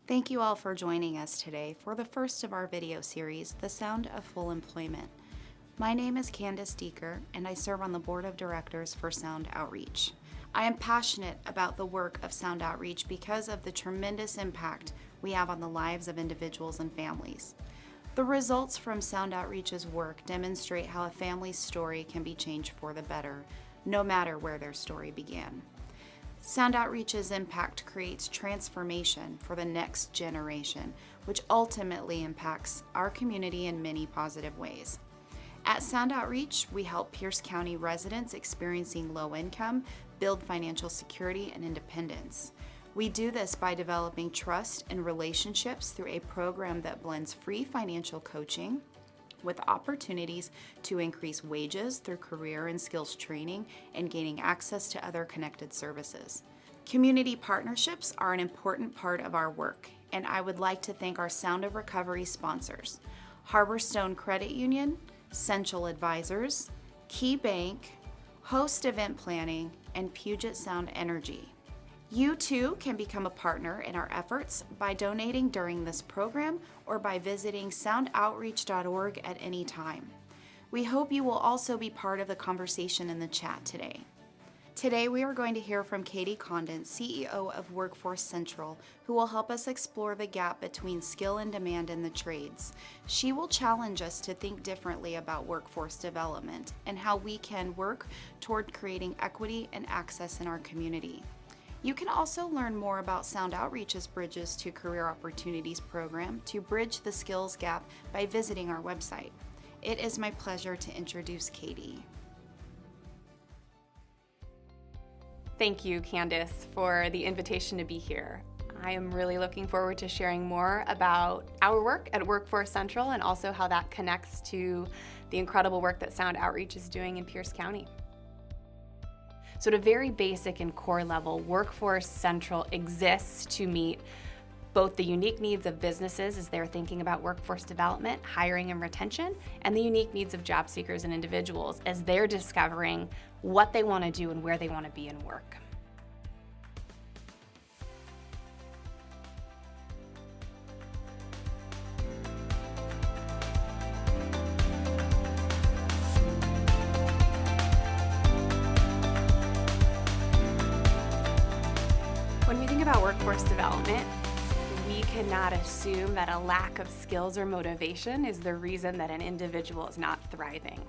Thank you all for joining us today for the first of our video series, The Sound of Full Employment. My name is Candace Deeker, and I serve on the Board of Directors for Sound Outreach. I am passionate about the work of Sound Outreach because of the tremendous impact we have on the lives of individuals and families. The results from Sound Outreach's work demonstrate how a family's story can be changed for the better, no matter where their story began. Sound Outreach's impact creates transformation for the next generation, which ultimately impacts our community in many positive ways. At Sound Outreach, we help Pierce County residents experiencing low income build financial security and independence. We do this by developing trust and relationships through a program that blends free financial coaching with opportunities to increase wages through career and skills training and gaining access to other connected services. Community partnerships are an important part of our work, and I would like to thank our Sound of Recovery sponsors, Harborstone Credit Union, Central Advisors, Key Bank, Host Event Planning, and Puget Sound Energy. You too can become a partner in our efforts by donating during this program or by visiting soundoutreach.org at any time. We hope you will also be part of the conversation in the chat today. Today we are going to hear from Katie Condit, CEO of Workforce Central, who will help us explore the gap between skill and demand in the trades. She will challenge us to think differently about workforce development and how we can work toward creating equity and access in our community. You can also learn more about Sound Outreach's Bridges to Career Opportunities program to bridge the skills gap by visiting our website. It is my pleasure to introduce Katie. Thank you, Candace, for the invitation to be here. I am really looking forward to sharing more about our work at Workforce Central and also how that connects to the incredible work that Sound Outreach is doing in Pierce County. So at a very basic and core level, Workforce Central exists to meet both the unique needs of businesses as they're thinking about workforce development, hiring and retention, and the unique needs of job seekers and individuals as they're discovering what they want to do and where they want to be in work. When we think about workforce development, we cannot assume that a lack of skills or motivation is the reason that an individual is not thriving.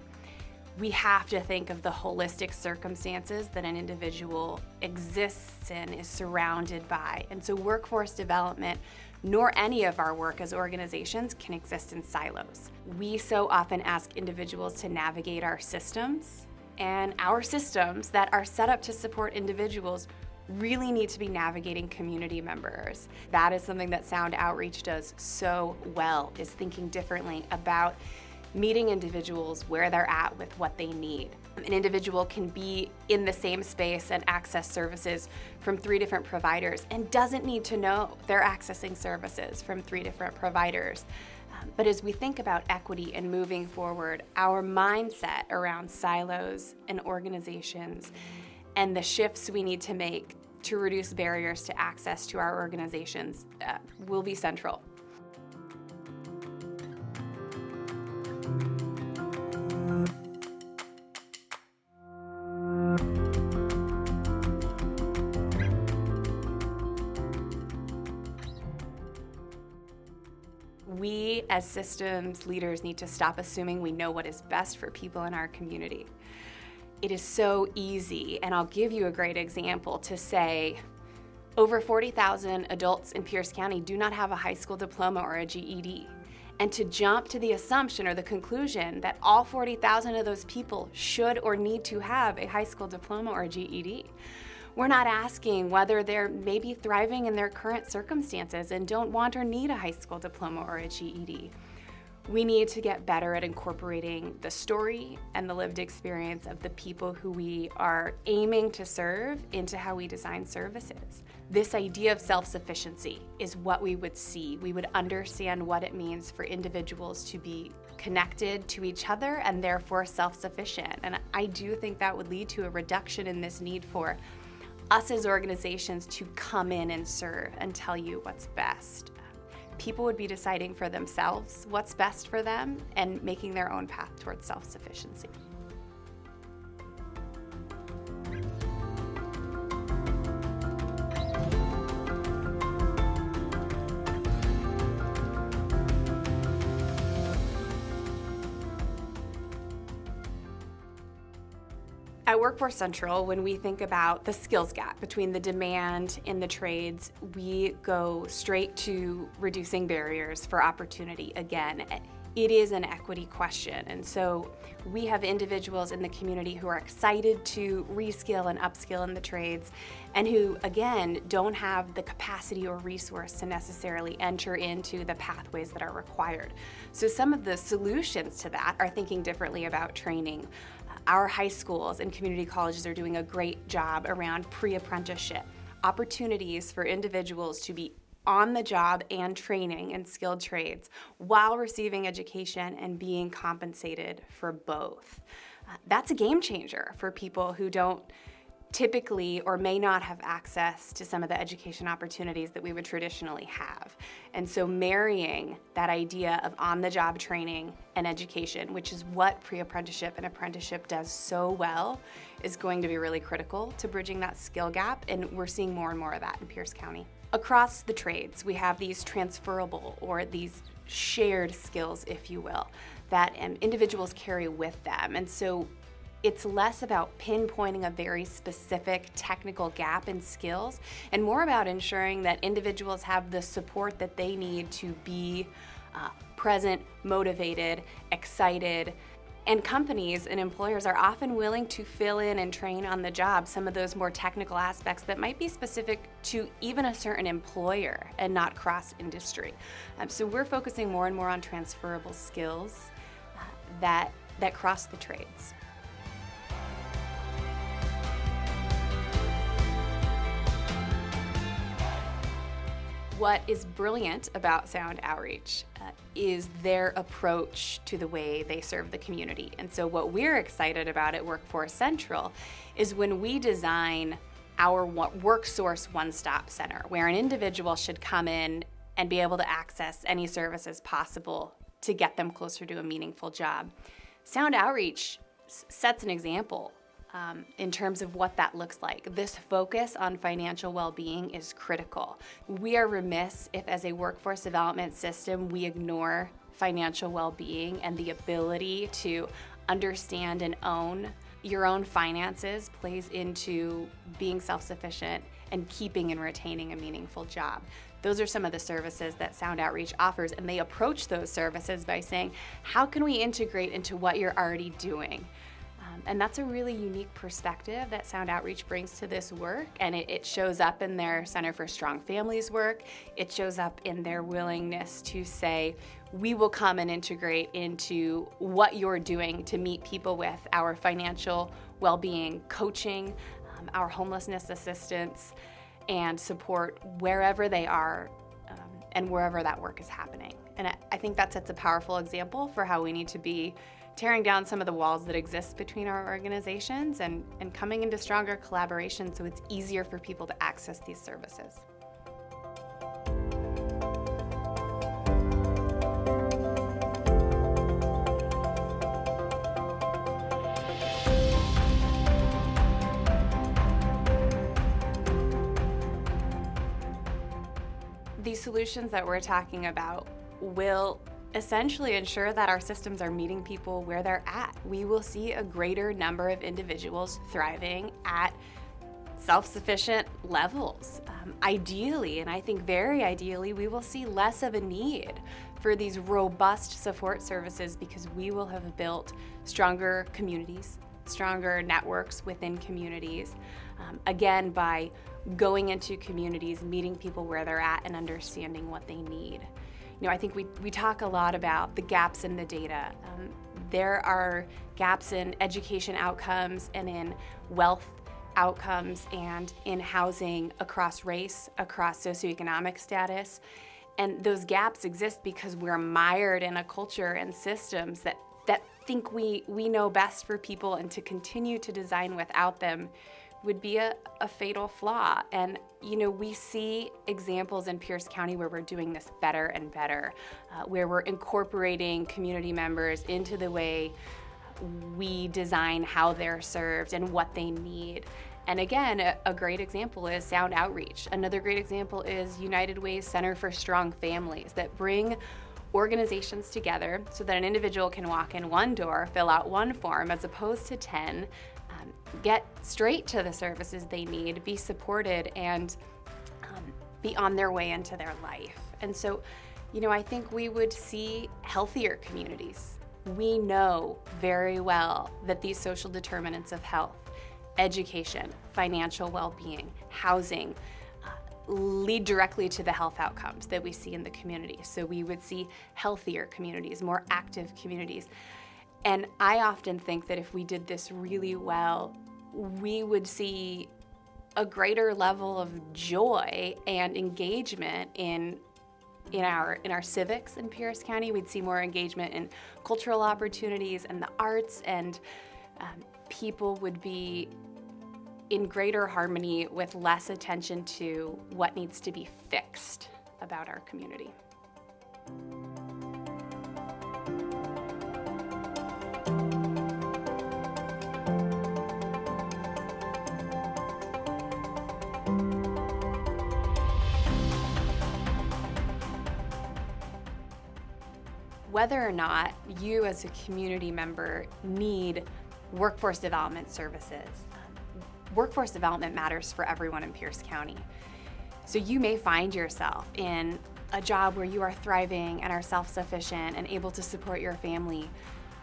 We have to think of the holistic circumstances that an individual exists in, is surrounded by. And so workforce development, nor any of our work as organizations, can exist in silos. We so often ask individuals to navigate our systems, and our systems that are set up to support individuals really need to be navigating community members. That is something that Sound Outreach does so well, is thinking differently about meeting individuals where they're at with what they need. An individual can be in the same space and access services from 3 different providers and doesn't need to know they're accessing services from 3 different providers. But as we think about equity and moving forward, our mindset around silos and organizations and the shifts we need to make to reduce barriers to access to our organizations will be central. We as systems leaders need to stop assuming we know what is best for people in our community. It is so easy, and I'll give you a great example, to say over 40,000 adults in Pierce County do not have a high school diploma or a GED, and to jump to the assumption or the conclusion that all 40,000 of those people should or need to have a high school diploma or a GED. We're not asking whether they're maybe thriving in their current circumstances and don't want or need a high school diploma or a GED. We need to get better at incorporating the story and the lived experience of the people who we are aiming to serve into how we design services. This idea of self-sufficiency is what we would see. We would understand what it means for individuals to be connected to each other and therefore self-sufficient. And I do think that would lead to a reduction in this need for us as organizations to come in and serve and tell you what's best. people would be deciding for themselves what's best for them and making their own path towards self-sufficiency. At Workforce Central, when we think about the skills gap between the demand in the trades, we go straight to reducing barriers for opportunity. Again, it is an equity question, and so we have individuals in the community who are excited to reskill and upskill in the trades, and who, again, don't have the capacity or resource to necessarily enter into the pathways that are required. So some of the solutions to that are thinking differently about training. Our high schools and community colleges are doing a great job around pre-apprenticeship, opportunities for individuals to be on the job and training in skilled trades while receiving education and being compensated for both. That's a game changer for people who don't typically or may not have access to some of the education opportunities that we would traditionally have. And so marrying that idea of on-the-job training and education, which is what pre-apprenticeship and apprenticeship does so well, is going to be really critical to bridging that skill gap, and we're seeing more and more of that in Pierce County. Across the trades, we have these transferable or these shared skills, if you will, that individuals carry with them. And so it's less about pinpointing a very specific technical gap in skills and more about ensuring that individuals have the support that they need to be present, motivated, excited. And companies and employers are often willing to fill in and train on the job some of those more technical aspects that might be specific to even a certain employer and not cross-industry. So we're focusing more and more on transferable skills that cross the trades. What is brilliant about Sound Outreach is their approach to the way they serve the community. And so what we're excited about at Workforce Central is when we design our WorkSource one-stop center, where an individual should come in and be able to access any services possible to get them closer to a meaningful job. Sound Outreach sets an example in terms of what that looks like. This focus on financial well-being is critical. We are remiss if, as a workforce development system, we ignore financial well-being, and the ability to understand and own your own finances plays into being self-sufficient and keeping and retaining a meaningful job. Those are some of the services that Sound Outreach offers, and they approach those services by saying, how can we integrate into what you're already doing? And that's a really unique perspective that Sound Outreach brings to this work, and it shows up in their Center for Strong Families work. It shows up in their willingness to say, we will come and integrate into what you're doing to meet people with our financial well-being coaching, our homelessness assistance, and support wherever they are and wherever that work is happening. And I think that sets a powerful example for how we need to be tearing down some of the walls that exist between our organizations and coming into stronger collaboration so it's easier for people to access these services. These solutions that we're talking about will essentially ensure that our systems are meeting people where they're at. We will see a greater number of individuals thriving at self-sufficient levels. Ideally, and I think very ideally, we will see less of a need for these robust support services because we will have built stronger communities, stronger networks within communities, again, by going into communities, meeting people where they're at, and understanding what they need. You know, I think we talk a lot about the gaps in the data. There are gaps in education outcomes and in wealth outcomes and in housing across race, across socioeconomic status. And those gaps exist because we're mired in a culture and systems that think we know best for people, and to continue to design without them would be a fatal flaw. And we see examples in Pierce County where we're doing this better and better, where we're incorporating community members into the way we design how they're served and what they need. And again, a great example is Sound Outreach. Another great example is United Way's Center for Strong Families that bring organizations together so that an individual can walk in one door, fill out one form as opposed to 10, get straight to the services they need, be supported, and be on their way into their life. And so, I think we would see healthier communities. We know very well that these social determinants of health, education, financial well-being, housing, lead directly to the health outcomes that we see in the community. So we would see healthier communities, more active communities. And I often think that if we did this really well, we would see a greater level of joy and engagement in our civics in Pierce County. We'd see more engagement in cultural opportunities and the arts, and people would be in greater harmony with less attention to what needs to be fixed about our community. Whether or not you as a community member need workforce development services, workforce development matters for everyone in Pierce County. So you may find yourself in a job where you are thriving and are self-sufficient and able to support your family,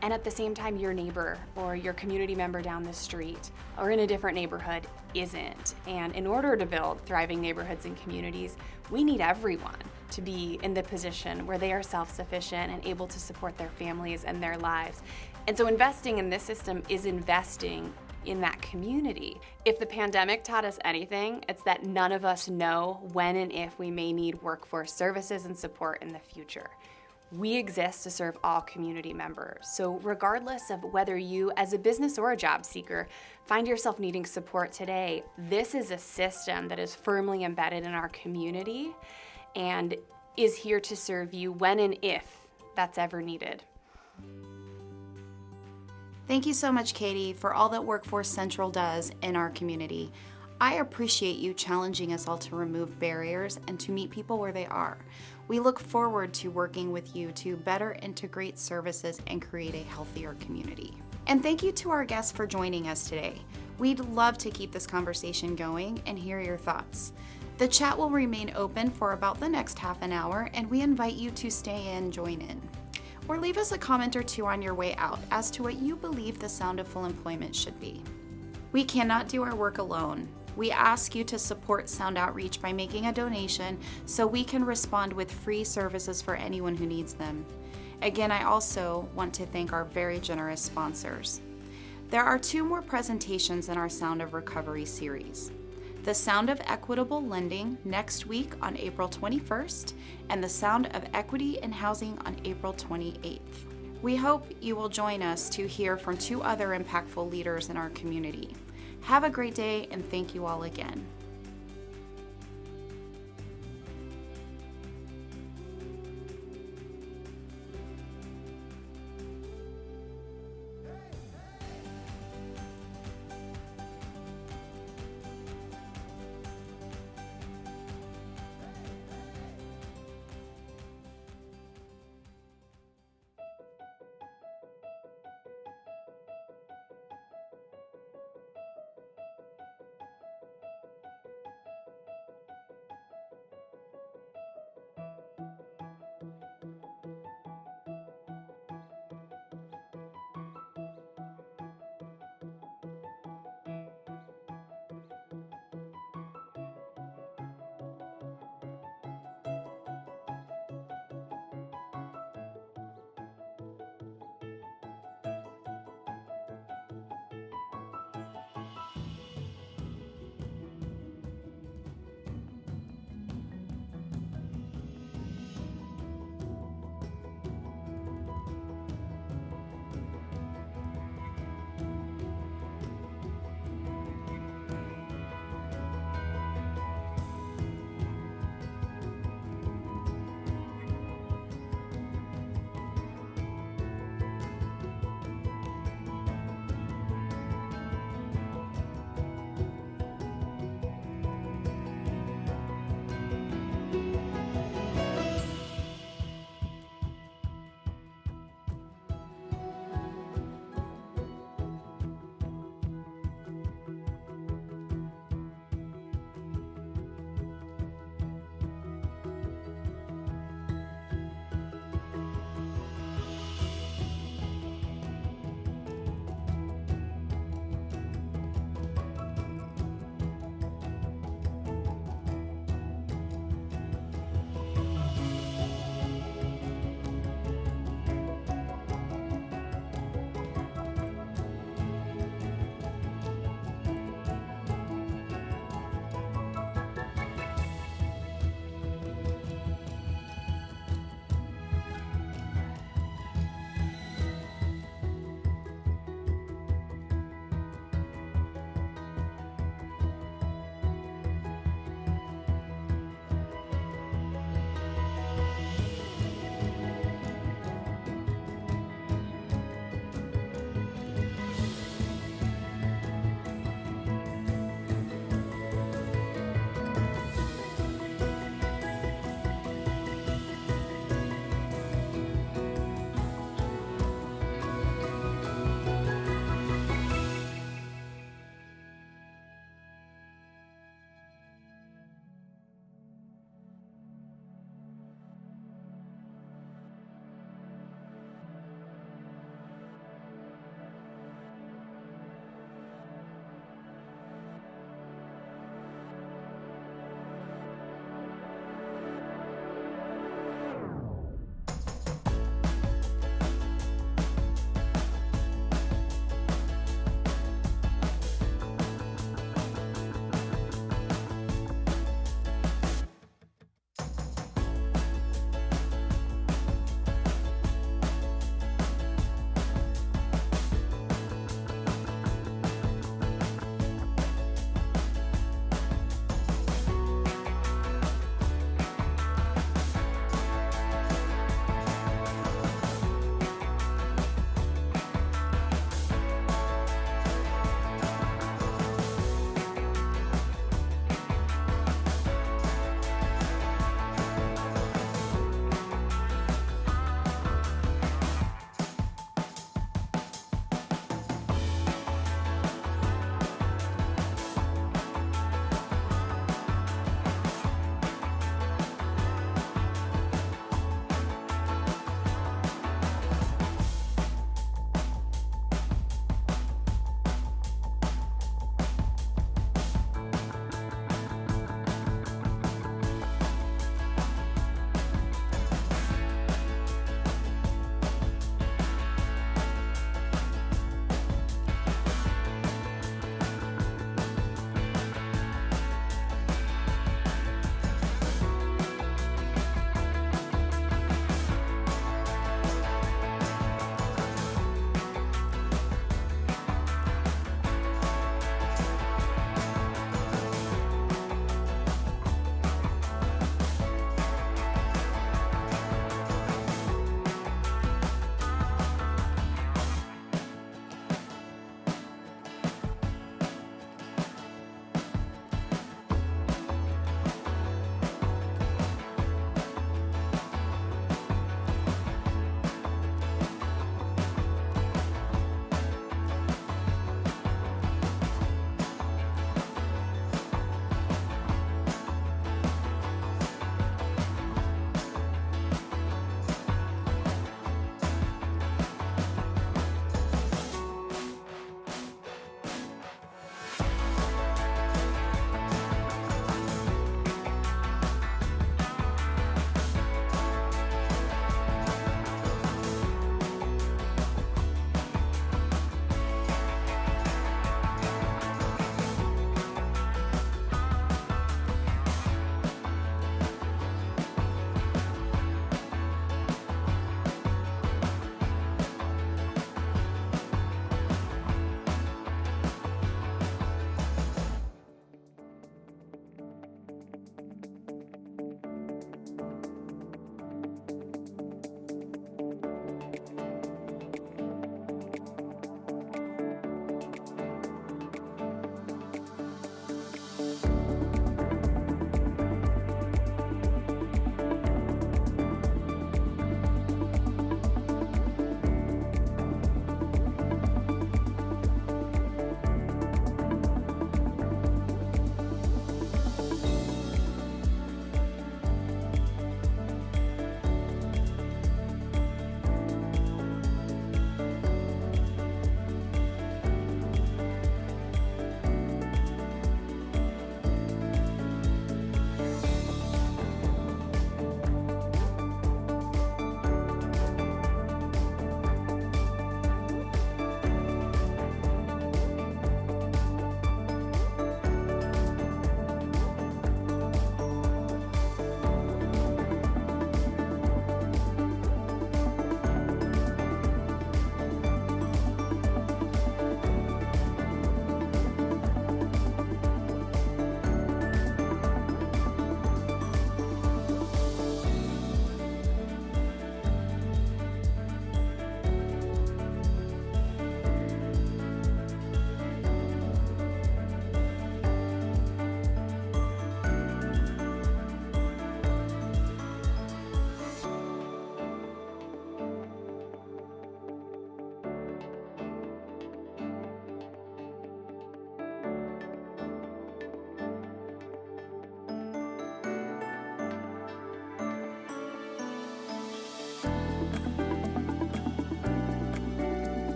and at the same time your neighbor or your community member down the street or in a different neighborhood isn't. And in order to build thriving neighborhoods and communities, we need everyone to be in the position where they are self-sufficient and able to support their families and their lives. And so investing in this system is investing in that community. If the pandemic taught us anything, it's that none of us know when and if we may need workforce services and support in the future. We exist to serve all community members. So regardless of whether you, as a business or a job seeker, find yourself needing support today, this is a system that is firmly embedded in our community and is here to serve you when and if that's ever needed. Thank you so much, Katie, for all that Workforce Central does in our community. I appreciate you challenging us all to remove barriers and to meet people where they are. We look forward to working with you to better integrate services and create a healthier community. And thank you to our guests for joining us today. We'd love to keep this conversation going and hear your thoughts. The chat will remain open for about the next half an hour, and we invite you to stay in, join in. Or leave us a comment or two on your way out as to what you believe the sound of full employment should be. We cannot do our work alone. We ask you to support Sound Outreach by making a donation so we can respond with free services for anyone who needs them. Again, I also want to thank our very generous sponsors. There are 2 more presentations in our Sound of Recovery series. The Sound of Equitable Lending next week on April 21st, and the Sound of Equity in Housing on April 28th. We hope you will join us to hear from 2 other impactful leaders in our community. Have a great day, and thank you all again.